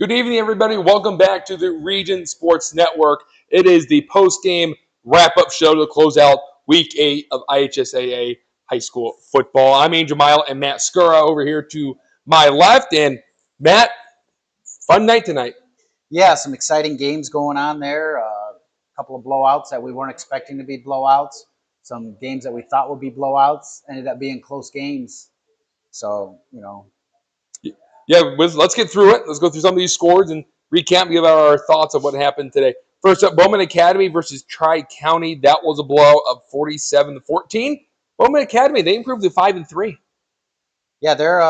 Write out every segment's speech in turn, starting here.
Good evening, everybody. Welcome back to the Region Sports Network. It is the post-game wrap-up show to close out Week 8 of IHSAA high school football. I'm Angel Mile and Matt Skura over here to my left. And Matt, fun night tonight. Yeah, some exciting games going on there. A couple of blowouts that we weren't expecting to be blowouts. Some games that we thought would be blowouts ended up being close games. So, Yeah, let's get through it. Let's go through some of these scores and recap, give our thoughts of what happened today. First up, Bowman Academy versus Tri-County. That was a blowout of 47-14. Bowman Academy, they improved to 5-3. yeah, they're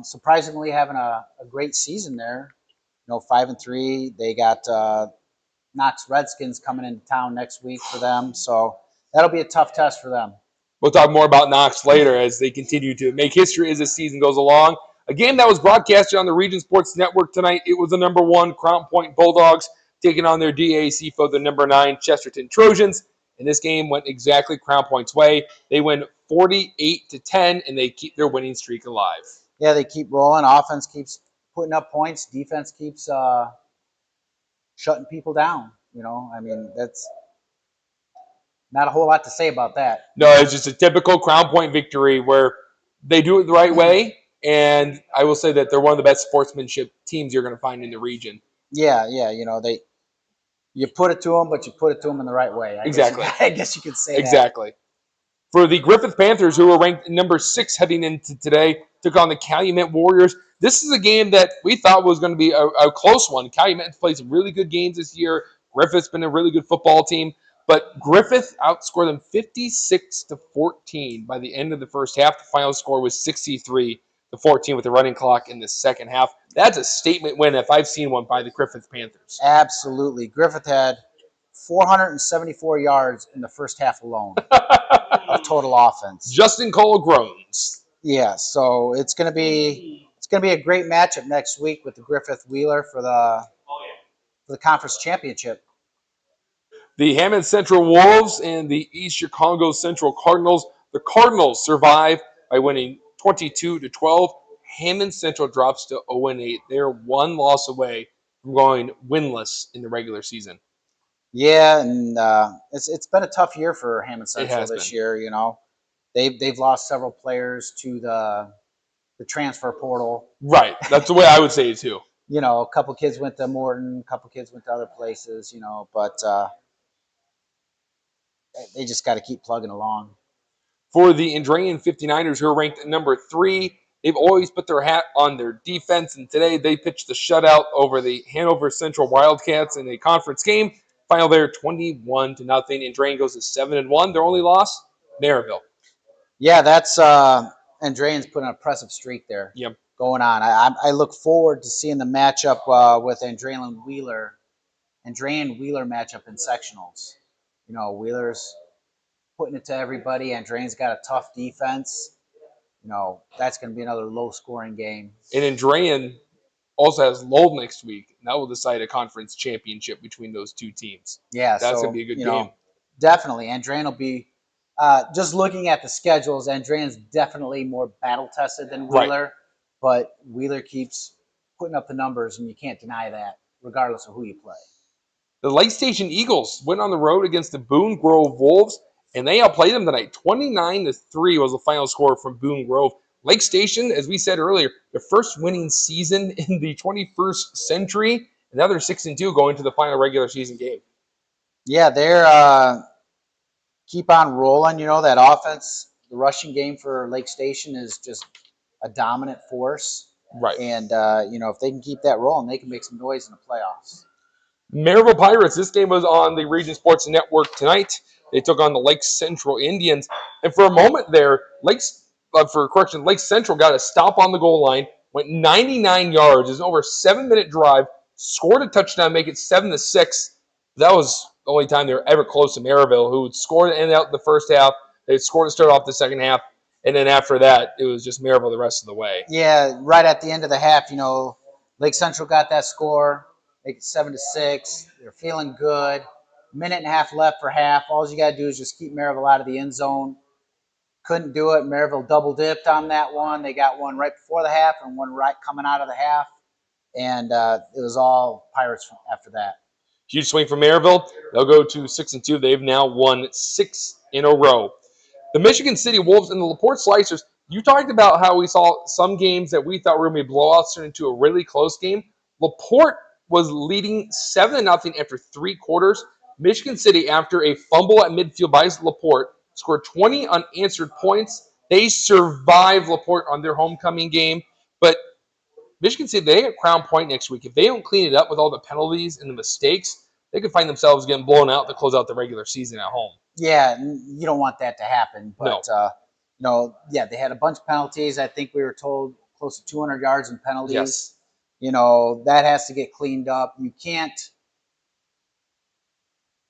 surprisingly having a great season there. 5-3. They got Knox Redskins coming into town next week for them, so that'll be a tough test for them. We'll talk more about Knox later as they continue to make history as the season goes along. A game that was broadcasted on the Region Sports Network tonight. It was the number 1 Crown Point Bulldogs taking on their DAC foe, the number 9 Chesterton Trojans. And this game went exactly Crown Point's way. They win 48-10, and they keep their winning streak alive. Yeah, they keep rolling. Offense keeps putting up points. Defense keeps shutting people down. That's not a whole lot to say about that. No, it's just a typical Crown Point victory where they do it the right way, and I will say that they're one of the best sportsmanship teams you're going to find in the region. Yeah, you put it to them, but you put it to them in the right way. Exactly. I guess you could say exactly. For the Griffith Panthers, who were ranked number 6 heading into today, took on the Calumet Warriors. This is a game that we thought was going to be a close one. Calumet's played some really good games this year. Griffith's been a really good football team. But Griffith outscored them 56-14 by the end of the first half. The final score was 63-14 with the running clock in the second half. That's a statement win if I've seen one by the Griffith Panthers. Absolutely. Griffith had 474 yards in the first half alone of total offense. Justin Cole groans. Yeah, so it's gonna be a great matchup next week with the Griffith Wheeler for the conference championship. The Hammond Central Wolves and the East Chicago Central Cardinals. The Cardinals survive by winning 22-12. Hammond Central drops to 0-8. They're one loss away from going winless in the regular season. Yeah, and it's been a tough year for Hammond Central this year. They've lost several players to the transfer portal. Right, that's the way I would say it too. A couple kids went to Morton, a couple kids went to other places. But they just got to keep plugging along. For the Andrean 59ers, who are ranked at number 3, they've always put their hat on their defense, and today they pitched the shutout over the Hanover Central Wildcats in a conference game. Final there 21-0. Andrean goes to 7-1. Their only loss, Maryville. Yeah, that's Andrean's put an impressive streak there. Yep. Going on. I look forward to seeing the matchup with Andrean Wheeler matchup in sectionals. Wheeler's putting it to everybody. Andrean's got a tough defense. That's going to be another low-scoring game. And Andrean also has Lowell next week. And that will decide a conference championship between those two teams. Yeah, that's going to be a good game. Definitely. Andrean will be just looking at the schedules, Andrean's definitely more battle-tested than Wheeler. Right. But Wheeler keeps putting up the numbers, and you can't deny that, regardless of who you play. The Lake Station Eagles went on the road against the Boone Grove Wolves, and they outplayed them tonight. 29-3 was the final score from Boone Grove. Lake Station, as we said earlier, their first winning season in the 21st century, and now they're 6-2 going to the final regular season game. Yeah, they're keep on rolling. That offense, the rushing game for Lake Station is just a dominant force. Right. And, if they can keep that rolling, they can make some noise in the playoffs. Maryville Pirates, this game was on the Region Sports Network tonight. They took on the Lake Central Indians. And for a moment there, Lake Central got a stop on the goal line, went 99 yards. It was an over 7-minute drive, scored a touchdown, make it 7-6. That was the only time they were ever close to Maryville, who scored and ended out the first half. They scored to start off the second half. And then after that, it was just Maryville the rest of the way. Yeah, right at the end of the half, Lake Central got that score, make it 7-6. They're feeling good. Minute and a half left for half. All you got to do is just keep Maryville out of the end zone. Couldn't do it. Maryville double dipped on that one. They got one right before the half and one right coming out of the half. and it was all Pirates after that. Huge swing for Maryville. They'll go to 6-2. They've now won 6 in a row. The Michigan City Wolves and the LaPorte Slicers. You talked about how we saw some games that we thought were going to be blowouts turn into a really close game. LaPorte was leading 7-0 after 3 quarters. Michigan City, after a fumble at midfield by LaPorte, scored 20 unanswered points. They survived LaPorte on their homecoming game, but Michigan City, they get Crown Point next week. If they don't clean it up with all the penalties and the mistakes, they could find themselves getting blown out to close out the regular season at home. Yeah, you don't want that to happen. But, yeah, they had a bunch of penalties. I think we were told close to 200 yards in penalties. Yes. That has to get cleaned up. You can't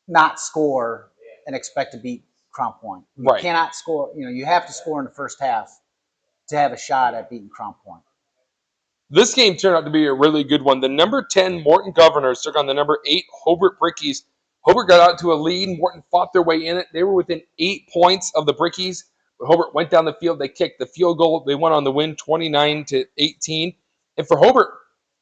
not score and expect to beat Crown Point. You cannot score. You have to score in the first half to have a shot at beating Crown Point. This game turned out to be a really good one. The number 10 Morton Governors took on the number 8 Hobart Brickies. Hobart got out to a lead. Morton fought their way in it. They were within 8 points of the Brickies. But Hobart went down the field. They kicked the field goal. They went on the win 29-18. And for Hobart,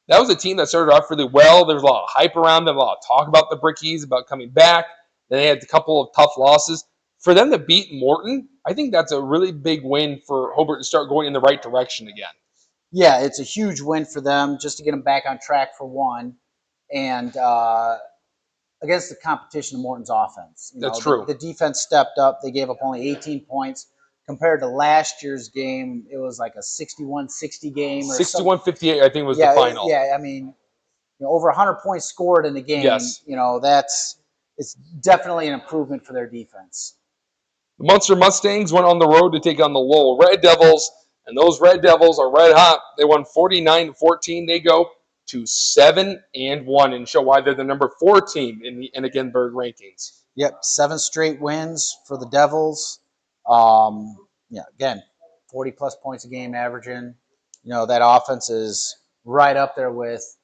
that was a team that started off really well. There was a lot of hype around them, a lot of talk about the Brickies, about coming back. Then they had a couple of tough losses. For them to beat Morton, I think that's a really big win for Hobart to start going in the right direction again. Yeah, it's a huge win for them just to get them back on track for one. And against the competition of Morton's offense. That's true. The defense stepped up. They gave up only 18 points. Compared to last year's game, it was like a 61-60 game. 61-58, I think, was the final. Yeah, I mean, over 100 points scored in the game. Yes. It's definitely an improvement for their defense. The Munster Mustangs went on the road to take on the Lowell Red Devils, and those Red Devils are red hot. They won 49-14. They go to 7-1 and show why they're the number 4 team in the Enigenberg rankings. Yep, 7 straight wins for the Devils. Again, 40-plus points a game averaging. That offense is right up there with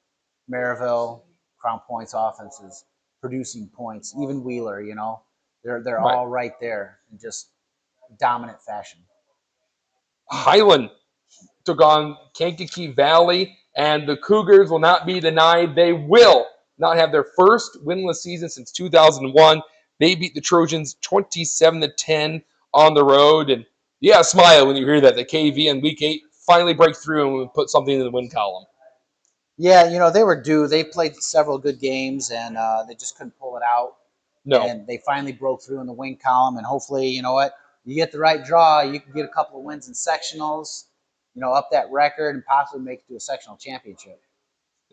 Maryville, Crown Point's offenses, producing points. Even Wheeler, they're all right there in just dominant fashion. Highland took on Kankakee Valley, and the Cougars will not be denied. They will not have their first winless season since 2001. They beat the Trojans 27-10 on the road, and you gotta smile when you hear that. The KV in Week 8 finally break through and put something in the win column. Yeah, they were due. They played several good games, and they just couldn't pull it out. No. And they finally broke through in the win column, and hopefully, you know what? You get the right draw, you can get a couple of wins in sectionals, up that record and possibly make it to a sectional championship.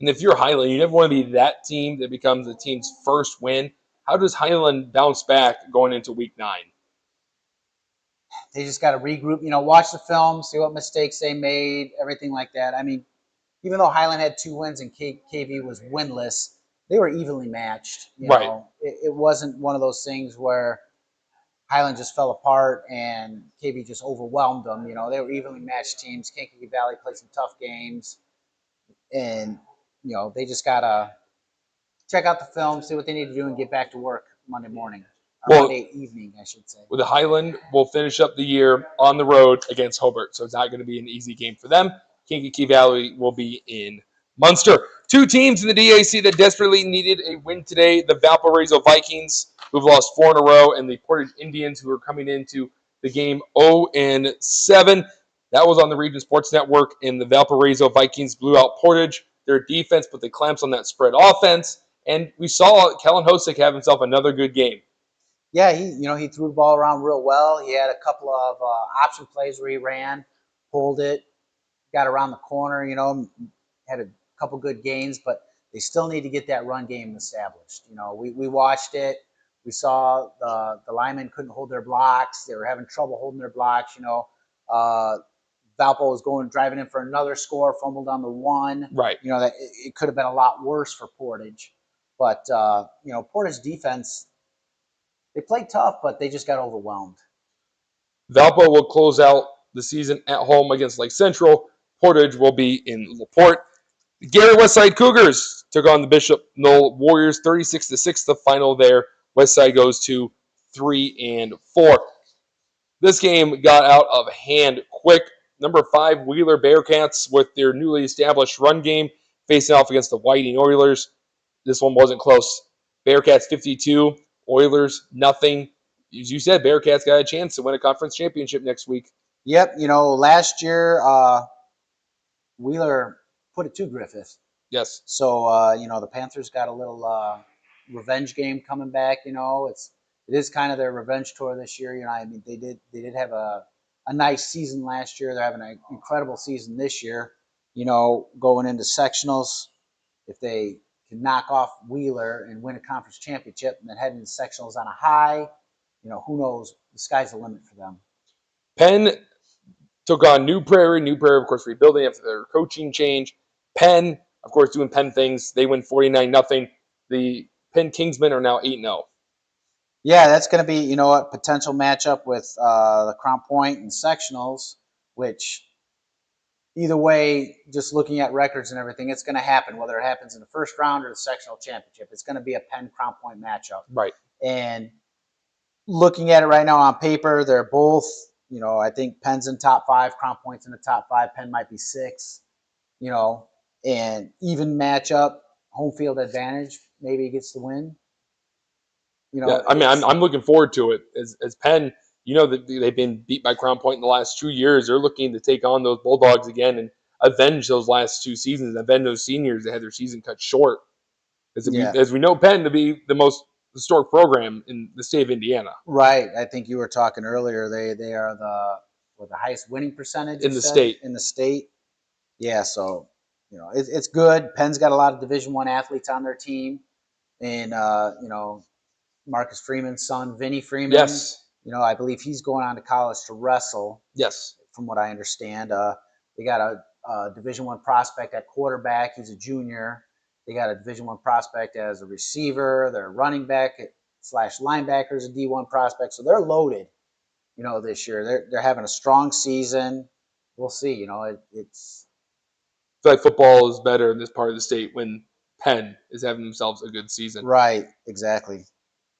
And if you're Highland, you never want to be that team that becomes the team's first win. How does Highland bounce back going into Week 9? They just got to regroup, watch the film, see what mistakes they made, everything like that. I mean, even though Highland had 2 wins and KV was winless, they were evenly matched. It wasn't one of those things where Highland just fell apart and KV just overwhelmed them. They were evenly matched teams. Kankakee Valley played some tough games. And, they just got to check out the film, see what they need to do, and get back to work Monday morning. Monday evening, I should say. With the Highland will finish up the year on the road against Hobart, so it's not going to be an easy game for them. Kankakee Valley will be in Munster. 2 teams in the DAC that desperately needed a win today. The Valparaiso Vikings, who've lost 4 in a row, and the Portage Indians, who are coming into the game 0-7. That was on the Region Sports Network, and the Valparaiso Vikings blew out Portage. Their defense put the clamps on that spread offense, and we saw Kellen Hosick have himself another good game. Yeah, he threw the ball around real well. He had a couple of option plays where he ran, pulled it, got around the corner, had a couple good gains, but they still need to get that run game established. We watched it. We saw the linemen couldn't hold their blocks. They were having trouble holding their blocks. Valpo was driving in for another score, fumbled on the 1. Right. That it could have been a lot worse for Portage. But, Portage defense, they played tough, but they just got overwhelmed. Valpo will close out the season at home against Lake Central. Portage will be in LaPorte. The Gary Westside Cougars took on the Bishop Knoll Warriors 36-6. The final there. Westside goes to 3-4. This game got out of hand quick. Number 5 Wheeler Bearcats with their newly established run game facing off against the Whiting Oilers. This one wasn't close. Bearcats 52, Oilers nothing. As you said, Bearcats got a chance to win a conference championship next week. Yep, last year Wheeler put it to Griffith. Yes. So the Panthers got a little revenge game coming back. It is kind of their revenge tour this year. I mean, they did have a nice season last year. They're having an incredible season this year. Going into sectionals, if they can knock off Wheeler and win a conference championship, and then head into sectionals on a high, who knows? The sky's the limit for them. Penn took on New Prairie. New Prairie, of course, rebuilding after their coaching change. Penn, of course, doing Penn things. They win 49-0. The Penn Kingsmen are now 8-0. Yeah, that's going to be, a potential matchup with the Crown Point and sectionals, which either way, just looking at records and everything, it's going to happen, whether it happens in the first round or the sectional championship. It's going to be a Penn Crown Point matchup. Right. And looking at it right now on paper, they're both, I think Penn's in top 5, Crown Point's in the top 5, Penn might be 6, and even matchup, home field advantage, maybe he gets the win. Yeah, I mean, I'm looking forward to it. As Penn, that they've been beat by Crown Point in the last 2 years. They're looking to take on those Bulldogs again and avenge those last 2 seasons, avenge those seniors that had their season cut short. As we know, Penn to be the most historic program in the state of Indiana. Right. I think you were talking earlier. They are the highest winning percentage in the state. In the state. Yeah. So it's good. Penn's got a lot of Division I athletes on their team, and Marcus Freeman's son, Vinny Freeman. Yes. I believe he's going on to college to wrestle. Yes. From what I understand, they got a Division I prospect at quarterback. He's a junior. They got a Division I prospect as a receiver. Their running back / linebacker is a D1 prospect. So they're loaded, this year. They're having a strong season. We'll see. It's. I feel like football is better in this part of the state when Penn is having themselves a good season. Right. Exactly.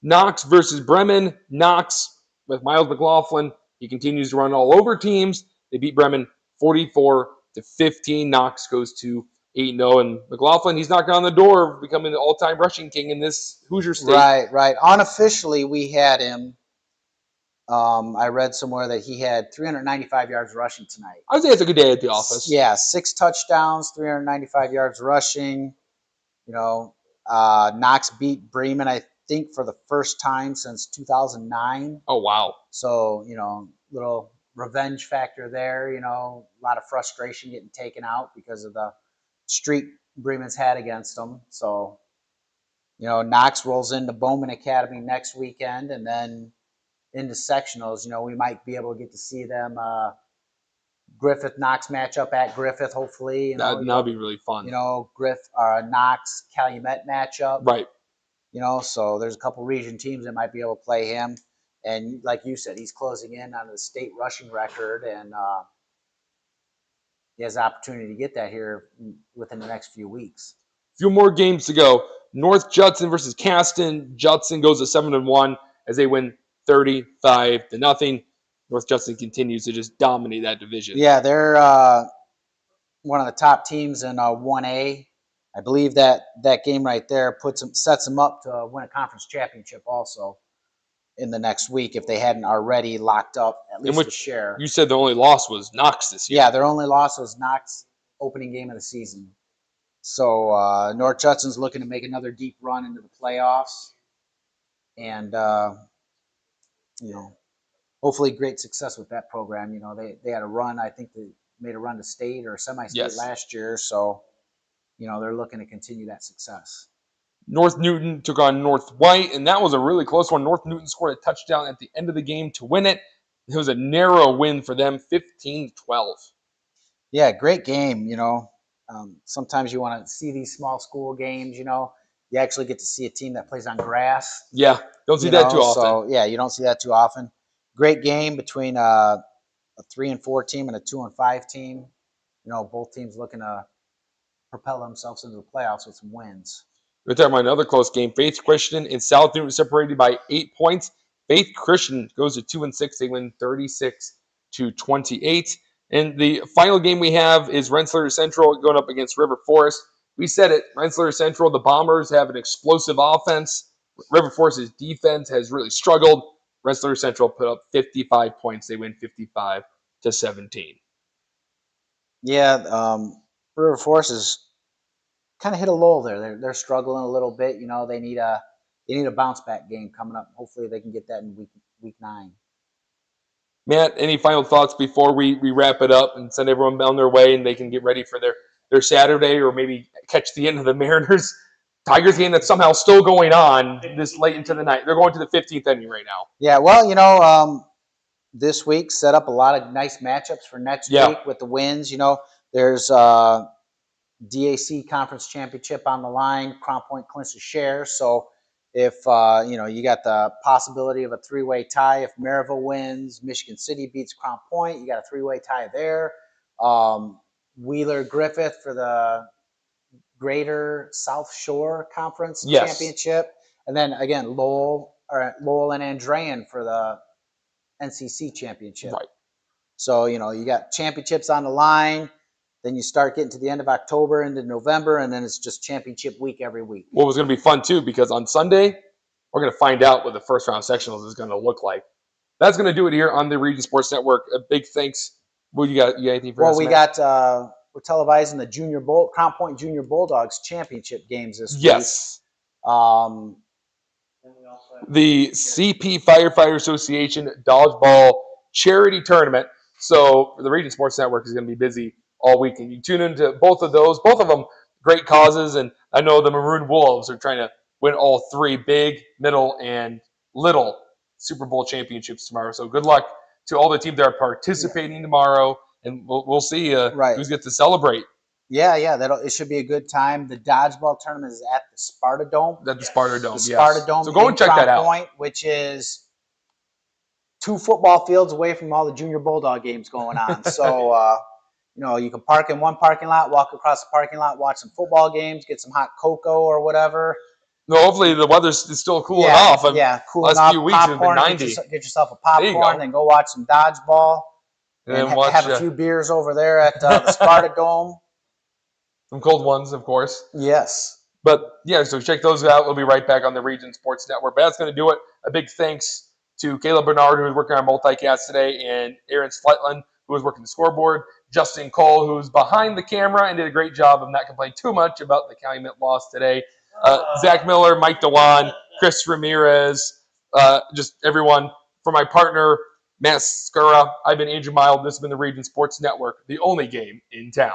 Knox versus Bremen. Knox with Miles McLaughlin. He continues to run all over teams. They beat Bremen 44-15. Knox goes to 8-0. And McLaughlin, he's knocking on the door of becoming the all-time rushing king in this Hoosier state. Right. Unofficially, we had him. I read somewhere that he had 395 yards rushing tonight. I would say it's a good day at the office. Yeah, 6 touchdowns, 395 yards rushing. Knox beat Bremen, I think, for the first time since 2009. Oh, wow. So, little revenge factor there, a lot of frustration getting taken out because of the streak Bremen's had against them. So, Knox rolls into Bowman Academy next weekend, and then into sectionals, we might be able to get to see them Griffith-Knox matchup at Griffith, hopefully. That'll be really fun. Knox-Calumet matchup. Right. So there's a couple region teams that might be able to play him. And like you said, he's closing in on the state rushing record, and he has the opportunity to get that here within the next few weeks. A few more games to go. North Judson versus Caston. Judson goes to 7-1 as they win 35-0. North Judson continues to just dominate that division. Yeah, they're one of the top teams in 1A. I believe that game right there sets them up to win a conference championship also in the next week if they hadn't already locked up at least a share. You said the only loss was Knox this year. Yeah, their only loss was Knox opening game of the season. So North Judson's looking to make another deep run into the playoffs. And, hopefully great success with that program. They had a run. I think they made a run to state or semi-state last year. So, they're looking to continue that success. North Newton took on North White, and that was a really close one. North Newton scored a touchdown at the end of the game to win it. It was a narrow win for them, 15-12. Yeah, great game. Sometimes you want to see these small school games. You actually get to see a team that plays on grass. Yeah, don't see that too often. So, yeah, you don't see that too often. Great game between a 3-4 team and a 2-5 team. Both teams looking to propel themselves into the playoffs with some wins. We're talking about another close game. Faith Christian and South Newton separated by 8 points. Faith Christian goes to 2-6. They win 36-28. And the final game we have is Rensselaer Central going up against River Forest. we said it, Rensselaer Central, the Bombers have an explosive offense. River Force's defense has really struggled. Rensselaer Central put up 55 points. They win 55-17. Yeah, River Force is kind of hit a lull there. They're struggling a little bit. You know, they need a bounce back game coming up. Hopefully, they can get that in week 9. Matt, any final thoughts before we wrap it up and send everyone on their way and they can get ready for their Saturday or maybe catch the end of the Mariners Tigers game that's somehow still going on this late into the night? They're going to the 15th inning right now. Yeah, well, you know, this week set up a lot of nice matchups for next week with the wins. You know, there's DAC Conference Championship on the line. Crown Point clinches share. So if, you know, you got the possibility of a 3-way tie. If Maryville wins, Michigan City beats Crown Point, you got a 3-way tie there. Wheeler Griffith for the Greater South Shore Conference Championship. And then, again, Lowell and Andrean for the NCC Championship. Right. So, you know, you got championships on the line. Then you start getting to the end of October into November, and then it's just championship week every week. Well, it was going to be fun, too, because on Sunday, we're going to find out what the first round sectionals is going to look like. That's going to do it here on the Region Sports Network. A big thanks. What you got? You got anything for us? Well, we're televising the Crown Point Junior Bulldogs championship games this week. Yes. The CP Firefighter Association Dodgeball Charity Tournament. So the Region Sports Network is going to be busy all week. And you tune into both of those. Both of them great causes. And I know the Maroon Wolves are trying to win all 3 big, middle, and little Super Bowl championships tomorrow. So good luck to all the teams that are participating tomorrow. And we'll see who's get to celebrate. Yeah, it should be a good time. The dodgeball tournament is at the Sparta Dome. At the Sparta Dome, yes. Sparta Dome. So go and check that out. Point, which is 2 football fields away from all the Junior Bulldog games going on. So, you know, you can park in one parking lot, walk across the parking lot, watch some football games, get some hot cocoa or whatever. No, hopefully the weather's still cooling off. Cooling last off. Few weeks popcorn, have been 90. Get yourself a popcorn, then go watch some dodgeball. And have a few beers over there at the Sparta Dome. Some cold ones, of course. Yes. But, yeah, so check those out. We'll be right back on the Region Sports Network. But that's going to do it. A big thanks to Caleb Bernard, who was working on multicast today, and Aaron Sletland, who was working the scoreboard, Justin Cole, who's behind the camera and did a great job of not complaining too much about the Calumet loss today, Zach Miller, Mike Dewan, Chris Ramirez, just everyone. For my partner, Matt Skura, I've been Andrew Mild. This has been the Region Sports Network, the only game in town.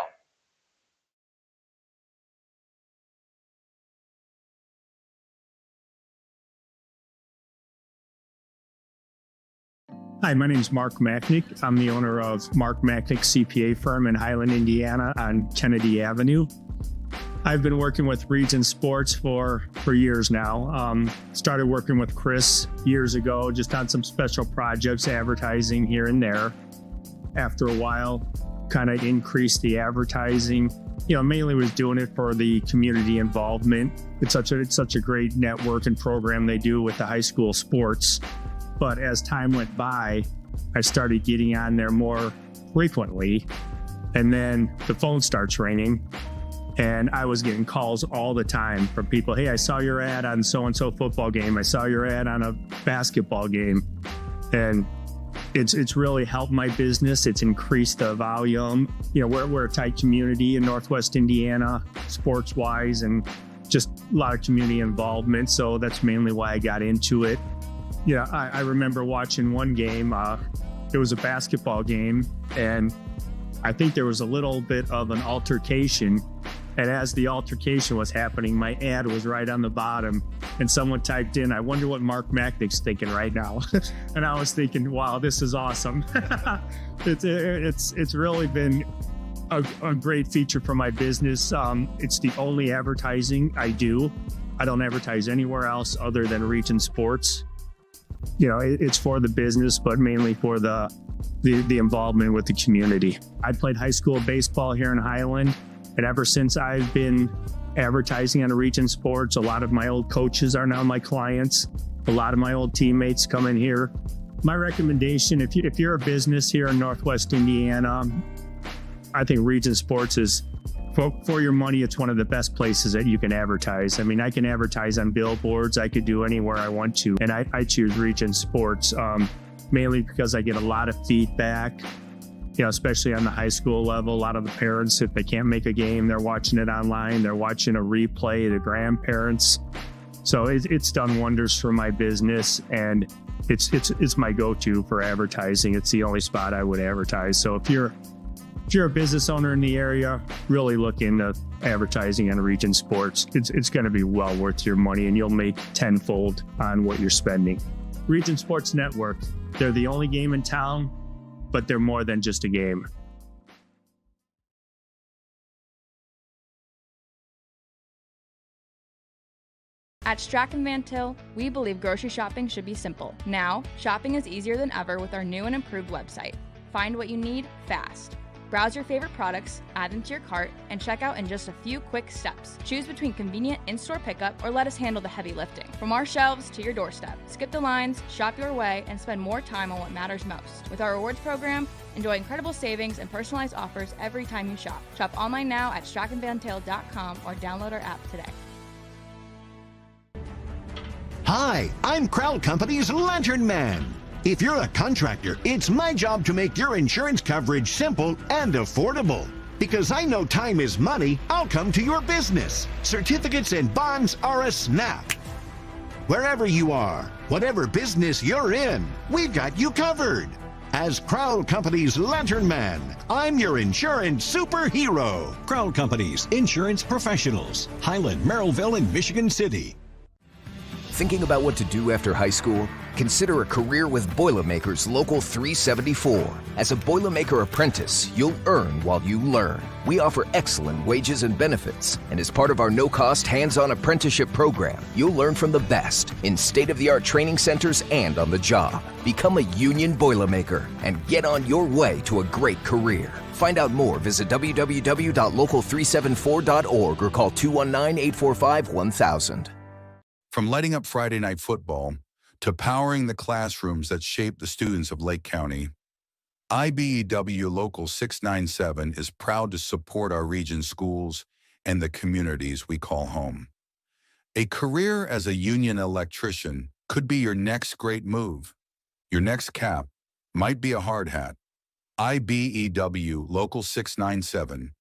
Hi, my name is Mark Machnick. I'm the owner of Mark Machnick CPA firm in Highland, Indiana on Kennedy Avenue. I've been working with Region Sports for years now. Started working with Chris years ago, just on some special projects, advertising here and there. After a while, kind of increased the advertising. You know, mainly was doing it for the community involvement. It's such a great network and program they do with the high school sports. But as time went by, I started getting on there more frequently. And then the phone starts ringing. And I was getting calls all the time from people. Hey, I saw your ad on so-and-so football game. I saw your ad on a basketball game. And it's really helped my business. It's increased the volume. You know, we're a tight community in Northwest Indiana, sports-wise, and just a lot of community involvement. So that's mainly why I got into it. Yeah, I remember watching one game. It was a basketball game, and I think there was a little bit of an altercation. And as the altercation was happening, my ad was right on the bottom, and someone typed in, "I wonder what Mark Machnick's thinking right now." And I was thinking, "Wow, this is awesome." It's really been a great feature for my business. It's the only advertising I do. I don't advertise anywhere else other than Region Sports. You know, it's for the business, but mainly for the involvement with the community. I played high school baseball here in Highland, and ever since I've been advertising on Region Sports, a lot of my old coaches are now my clients. A lot of my old teammates come in here. My recommendation, if you're a business here in Northwest Indiana, I think Region Sports is For your money, it's one of the best places that you can advertise. I mean, I can advertise on billboards. I could do anywhere I want to. And I choose Regions Sports mainly because I get a lot of feedback, especially on the high school level. A lot of the parents, if they can't make a game, they're watching it online. They're watching a replay, the grandparents. So it's done wonders for my business, and it's my go-to for advertising. It's the only spot I would advertise. So if you're a business owner in the area, really look into advertising on Regions Sports. It's going to be well worth your money, and you'll make tenfold on what you're spending. Regions Sports Network, they're the only game in town, but they're more than just a game. At Strachan Van Til, we believe grocery shopping should be simple. Now, shopping is easier than ever with our new and improved website. Find what you need fast. Browse your favorite products, add them to your cart, and check out in just a few quick steps. Choose between convenient in-store pickup or let us handle the heavy lifting. From our shelves to your doorstep, skip the lines, shop your way, and spend more time on what matters most. With our rewards program, enjoy incredible savings and personalized offers every time you shop. Shop online now at strachanvantil.com or download our app today. Hi, I'm Crowd Company's Lantern Man. If you're a contractor, it's my job to make your insurance coverage simple and affordable. Because I know time is money, I'll come to your business. Certificates and bonds are a snap. Wherever you are, whatever business you're in, we've got you covered. As Crowd Company's Lantern Man, I'm your insurance superhero. Crowd Company's insurance professionals. Highland, Merrillville, and Michigan City. Thinking about what to do after high school? Consider a career with Boilermakers Local 374. As a Boilermaker apprentice, you'll earn while you learn. We offer excellent wages and benefits, and as part of our no-cost hands-on apprenticeship program, you'll learn from the best in state-of-the-art training centers and on the job. Become a union Boilermaker and get on your way to a great career. Find out more, visit www.local374.org or call 219-845-1000. From lighting up Friday Night Football to powering the classrooms that shape the students of Lake County, IBEW Local 697 is proud to support our region's schools and the communities we call home. A career as a union electrician could be your next great move. Your next cap might be a hard hat. IBEW Local 697,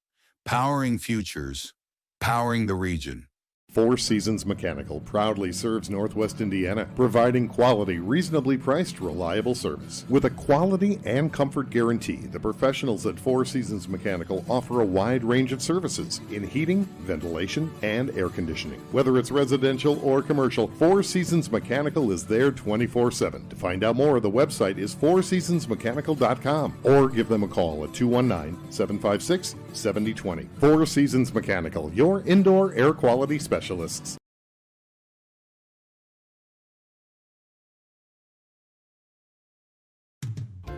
powering futures, powering the region. Four Seasons Mechanical proudly serves Northwest Indiana, providing quality, reasonably priced, reliable service. With a quality and comfort guarantee, the professionals at Four Seasons Mechanical offer a wide range of services in heating, ventilation, and air conditioning. Whether it's residential or commercial, Four Seasons Mechanical is there 24/7. To find out more, the website is fourseasonsmechanical.com or give them a call at 219-756-7020. Four Seasons Mechanical, your indoor air quality specialist.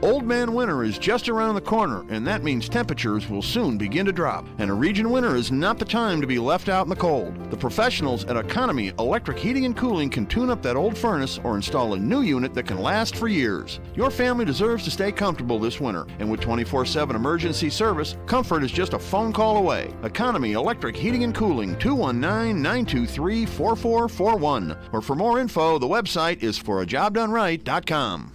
Old Man Winter is just around the corner, and that means temperatures will soon begin to drop. And a region winter is not the time to be left out in the cold. The professionals at Economy Electric Heating and Cooling can tune up that old furnace or install a new unit that can last for years. Your family deserves to stay comfortable this winter, and with 24/7 emergency service, comfort is just a phone call away. Economy Electric Heating and Cooling, 219-923-4441. Or for more info, the website is forajobdoneright.com.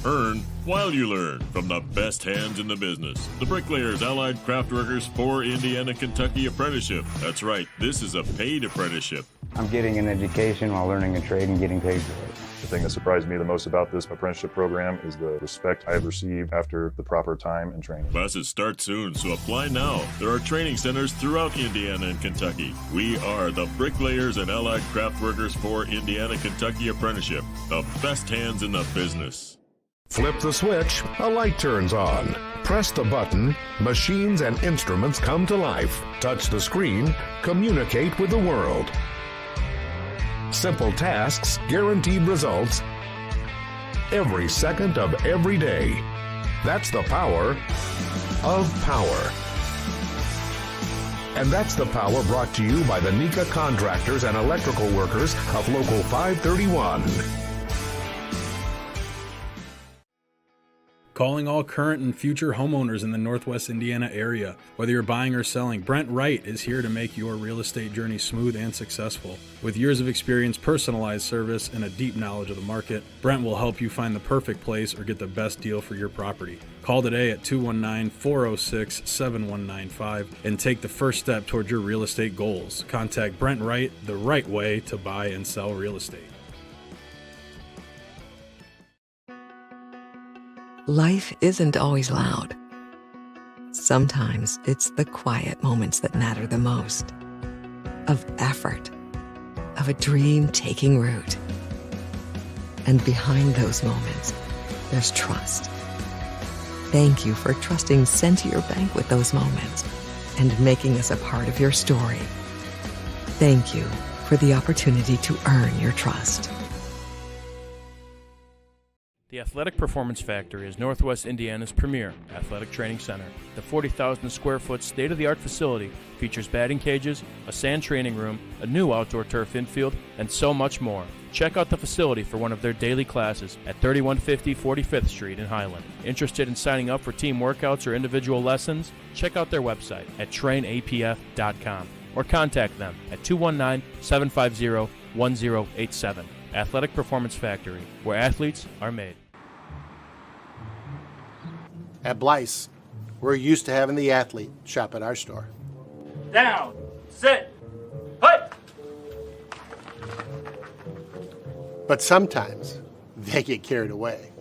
Earn while you learn from the best hands in the business. The Bricklayers Allied Craftworkers for Indiana, Kentucky Apprenticeship. That's right, this is a paid apprenticeship. I'm getting an education while learning a trade and getting paid for it. The thing that surprised me the most about this apprenticeship program is the respect I have received after the proper time and training. Classes start soon, so apply now. There are training centers throughout Indiana and Kentucky. We are the Bricklayers and Allied Craftworkers for Indiana, Kentucky Apprenticeship. The best hands in the business. Flip the switch, a light turns on. Press the button, machines and instruments come to life. Touch the screen, communicate with the world. Simple tasks, guaranteed results, every second of every day. That's the power of power. And that's the power brought to you by the NECA contractors and electrical workers of Local 531. Calling all current and future homeowners in the Northwest Indiana area. Whether you're buying or selling, Brent Wright is here to make your real estate journey smooth and successful. With years of experience, personalized service, and a deep knowledge of the market, Brent will help you find the perfect place or get the best deal for your property. Call today at 219-406-7195 and take the first step toward your real estate goals. Contact Brent Wright, the right way to buy and sell real estate. Life isn't always loud. Sometimes it's the quiet moments that matter the most. Of effort, of a dream taking root. And behind those moments, there's trust. Thank you for trusting Centier Bank with those moments and making us a part of your story. Thank you for the opportunity to earn your trust. The Athletic Performance Factory is Northwest Indiana's premier athletic training center. The 40,000 square foot state-of-the-art facility features batting cages, a sand training room, a new outdoor turf infield, and so much more. Check out the facility for one of their daily classes at 3150 45th Street in Highland. Interested in signing up for team workouts or individual lessons? Check out their website at trainapf.com or contact them at 219-750-1087. Athletic Performance Factory, where athletes are made. At Blyce, we're used to having the athlete shop at our store. Down, sit, put. But sometimes they get carried away.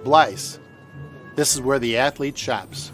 Blyce, this is where the athlete shops.